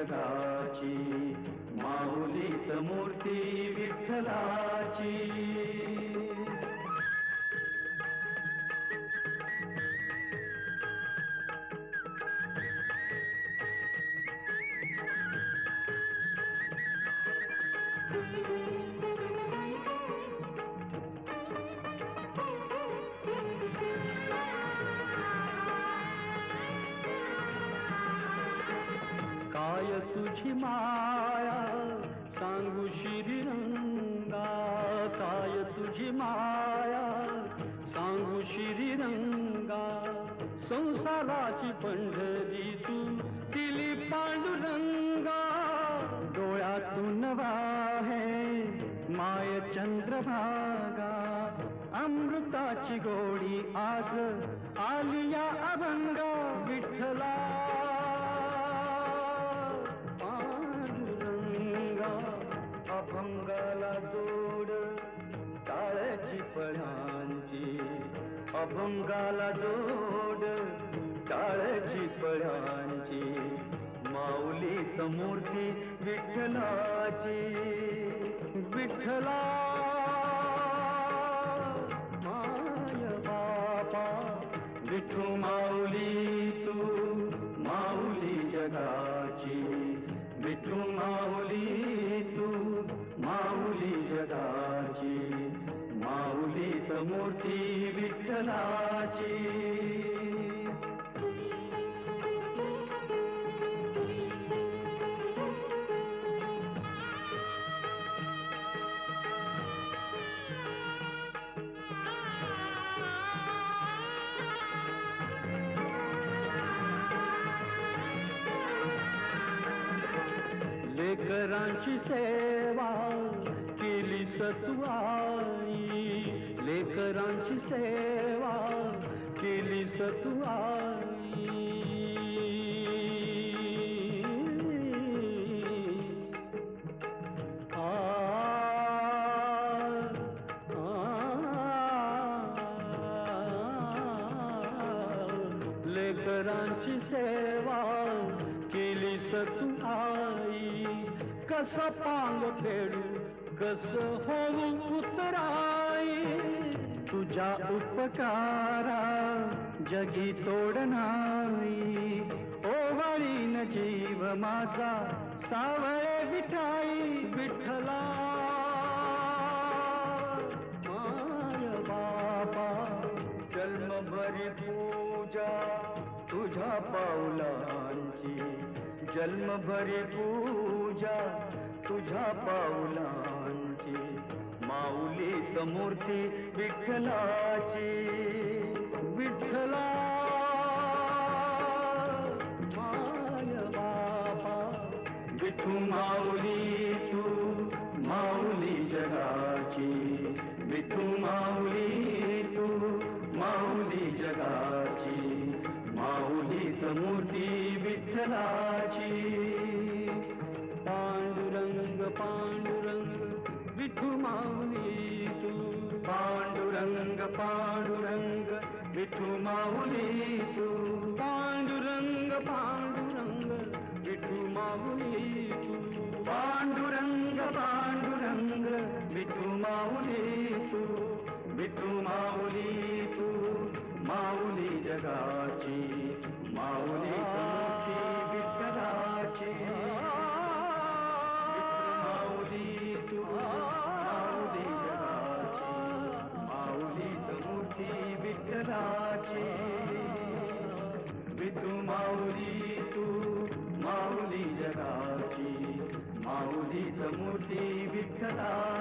जगाची, माऊलीत मूर्ती विठ्ठलाची. काय तुझी माया सांगू श्रीरंगा, काय तुझी माया सांगू श्रीरंगा. संसाराची पंढरी तू दिली पांडुरंगा. डोळ्यातून वाहे माय चंद्रभागा, अमृताची गोडी आज आली या अभंगा. विठ्ठला अभंगाला जोड टाळ्याची पळ्यांची, अभंगाला जोड टाळ्याची पळ्यांची. माऊलीत मूर्ती विठ्ठलाची. विठ्ठला माय बापा विठू माऊली तू, माऊली जगाची. विठू माऊली तू, माऊली जगाची. माऊलीत मूर्ती विठ्ठलाची. लेकरांची सेवा केली तू आई, लेकरांची सेवा केली तू आई. लेकरांची सेवा केली तू आई. कस पांग फेडू कस होऊ उतराई. तुझ्या उपकारा जगी तोड नाही. ओवाळीन जीव माझा सावळे विठाई. विठ्ठला माय बापा जन्मभरी पूजा तुझ्या पाऊलांची. जन्मभरी पूजा तुझ्या पाऊलांची. माऊलीत मूर्ती विठ्ठलाची. विठ्ठला माय बापा विठू माऊली तू, माऊली जगाची. विठू माऊली तू, माऊली जगाची. माऊलीत मूर्ती विठ्ठलाची. पांडुरंग पांडुरंग विठू माऊली तू. पांडुरंग पांडुरंग विठू माऊली तू. पांडुरंग पांडुरंग विठू माऊली तू. पांडुरंग पांडुरंग विठू माऊली तू. विठू माऊली तू, माऊली जगाची. माऊली मूर्ती विठ्ठलाची. माऊली तू, माऊली जगाची. माऊली मूर्ती विठ्ठलाची. विठू माऊली तू, माऊली जगाची. माऊली मूर्ती विठ्ठलाची.